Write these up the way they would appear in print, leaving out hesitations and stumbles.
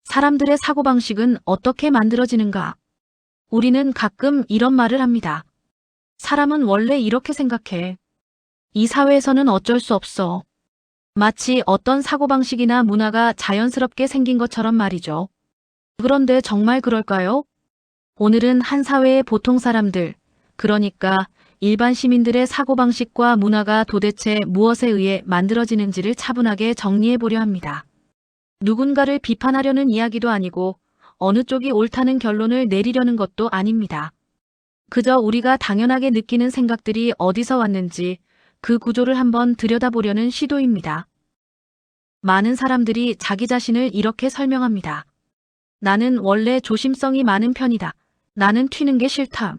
사람들의 사고방식은 어떻게 만들어지는가? 우리는 가끔 이런 말을 합니다. 사람은 원래 이렇게 생각해. 이 사회에서는 어쩔 수 없어. 마치 어떤 사고방식이나 문화가 자연스럽게 생긴 것처럼 말이죠. 그런데 정말 그럴까요? 오늘은 한 사회의 보통 사람들, 그러니까 일반 시민들의 사고방식과 문화가 도대체 무엇에 의해 만들어지는지를 차분하게 정리해 보려 합니다. 누군가를 비판하려는 이야기도 아니고 어느 쪽이 옳다는 결론을 내리려는 것도 아닙니다. 그저 우리가 당연하게 느끼는 생각들이 어디서 왔는지 그 구조를 한번 들여다보려는 시도입니다. 많은 사람들이 자기 자신을 이렇게 설명합니다. 나는 원래 조심성이 많은 편이다. 나는 튀는 게 싫다.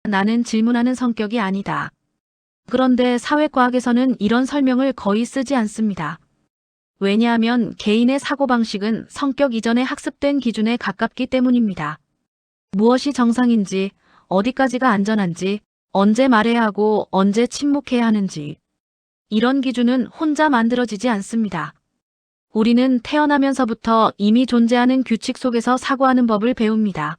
나는 질문하는 성격이 아니다. 그런데 사회과학에서는 이런 설명을 거의 쓰지 않습니다. 왜냐하면 개인의 사고방식은 성격 이전에 학습된 기준에 가깝기 때문입니다. 무엇이 정상인지, 어디까지가 안전한지, 언제 말해야 하고 언제 침묵해야 하는지. 이런 기준은 혼자 만들어지지 않습니다. 우리는 태어나면서부터 이미 존재하는 규칙 속에서 사고하는 법을 배웁니다.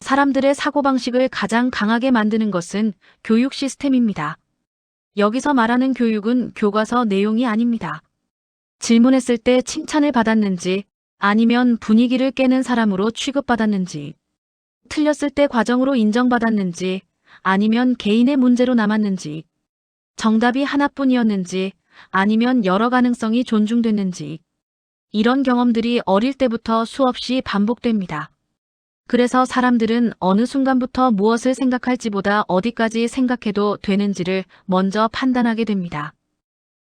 사람들의 사고방식을 가장 강하게 만드는 것은 교육 시스템입니다. 여기서 말하는 교육은 교과서 내용이 아닙니다. 질문했을 때 칭찬을 받았는지, 아니면 분위기를 깨는 사람으로 취급받았는지, 틀렸을 때 과정으로 인정받았는지, 아니면 개인의 문제로 남았는지, 정답이 하나뿐이었는지, 아니면 여러 가능성이 존중됐는지, 이런 경험들이 어릴 때부터 수없이 반복됩니다. 그래서 사람들은 어느 순간부터 무엇을 생각할지보다 어디까지 생각해도 되는지를 먼저 판단하게 됩니다.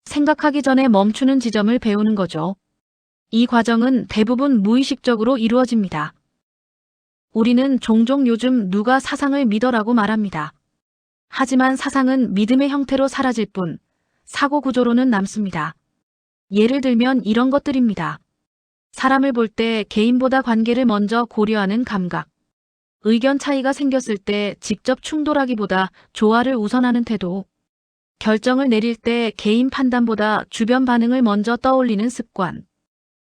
생각하기 전에 멈추는 지점을 배우는 거죠. 이 과정은 대부분 무의식적으로 이루어집니다. 우리는 종종 요즘 누가 사상을 믿어라고 말합니다. 하지만 사상은 믿음의 형태로 사라질 뿐 사고 구조로는 남습니다. 예를 들면 이런 것들입니다. 사람을 볼 때 개인보다 관계를 먼저 고려하는 감각. 의견 차이가 생겼을 때 직접 충돌하기보다 조화를 우선하는 태도. 결정을 내릴 때 개인 판단보다 주변 반응을 먼저 떠올리는 습관.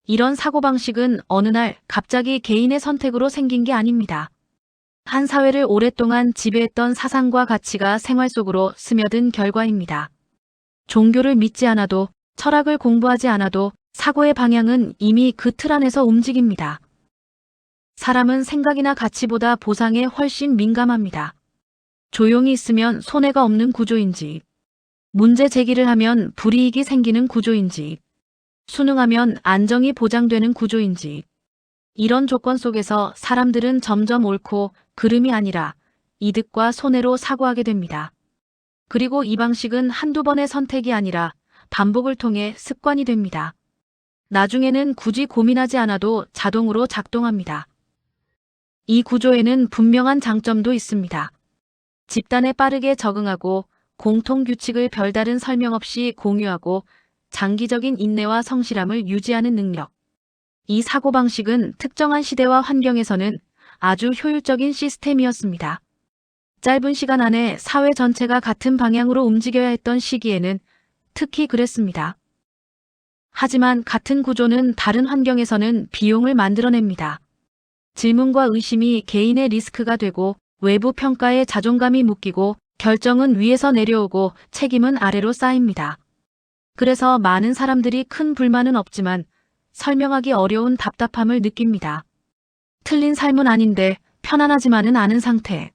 이런 사고방식은 어느 날 갑자기 개인의 선택으로 생긴 게 아닙니다. 한 사회를 오랫동안 지배했던 사상과 가치가 생활 속으로 스며든 결과입니다. 종교를 믿지 않아도, 철학을 공부하지 않아도 사고의 방향은 이미 그 틀 안에서 움직입니다. 사람은 생각이나 가치보다 보상에 훨씬 민감합니다. 조용히 있으면 손해가 없는 구조인지, 문제 제기를 하면 불이익이 생기는 구조인지, 순응하면 안정이 보장되는 구조인지, 이런 조건 속에서 사람들은 점점 옳고 그름이 아니라 이득과 손해로 사고하게 됩니다. 그리고 이 방식은 한두 번의 선택이 아니라 반복을 통해 습관이 됩니다. 나중에는 굳이 고민하지 않아도 자동으로 작동합니다. 이 구조에는 분명한 장점도 있습니다. 집단에 빠르게 적응하고 공통 규칙을 별다른 설명 없이 공유하고 장기적인 인내와 성실함을 유지하는 능력. 이 사고방식은 특정한 시대와 환경에서는 아주 효율적인 시스템이었습니다. 짧은 시간 안에 사회 전체가 같은 방향으로 움직여야 했던 시기에는 특히 그랬습니다. 하지만 같은 구조는 다른 환경에서는 비용을 만들어냅니다. 질문과 의심이 개인의 리스크가 되고 외부 평가에 자존감이 묶이고 결정은 위에서 내려오고 책임은 아래로 쌓입니다. 그래서 많은 사람들이 큰 불만은 없지만 설명하기 어려운 답답함을 느낍니다. 틀린 삶은 아닌데 편안하지만은 않은 상태.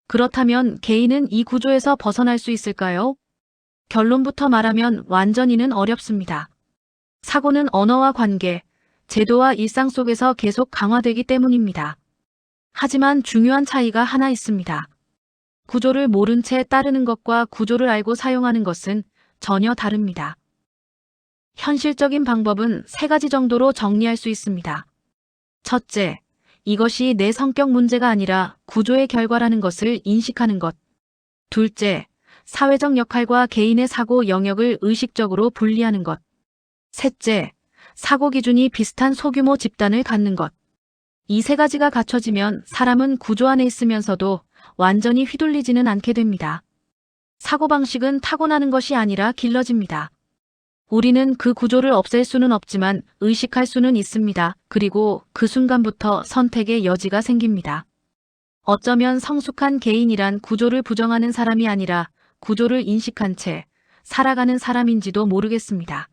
그렇다면 개인은 이 구조에서 벗어날 수 있을까요? 결론부터 말하면 완전히는 어렵습니다. 사고는 언어와 관계, 제도와 일상 속에서 계속 강화되기 때문입니다. 하지만 중요한 차이가 하나 있습니다. 구조를 모른 채 따르는 것과 구조를 알고 사용하는 것은 전혀 다릅니다. 현실적인 방법은 3가지 정도로 정리할 수 있습니다. 첫째, 이것이 내 성격 문제가 아니라 구조의 결과라는 것을 인식하는 것. 둘째, 사회적 역할과 개인의 사고 영역을 의식적으로 분리하는 것. 셋째, 사고 기준이 비슷한 소규모 집단을 갖는 것. 이 3가지가 갖춰지면 사람은 구조 안에 있으면서도 완전히 휘둘리지는 않게 됩니다. 사고방식은 타고나는 것이 아니라 길러집니다. 우리는 그 구조를 없앨 수는 없지만 의식할 수는 있습니다. 그리고 그 순간부터 선택의 여지가 생깁니다. 어쩌면 성숙한 개인이란 구조를 부정하는 사람이 아니라 구조를 인식한 채 살아가는 사람인지도 모르겠습니다.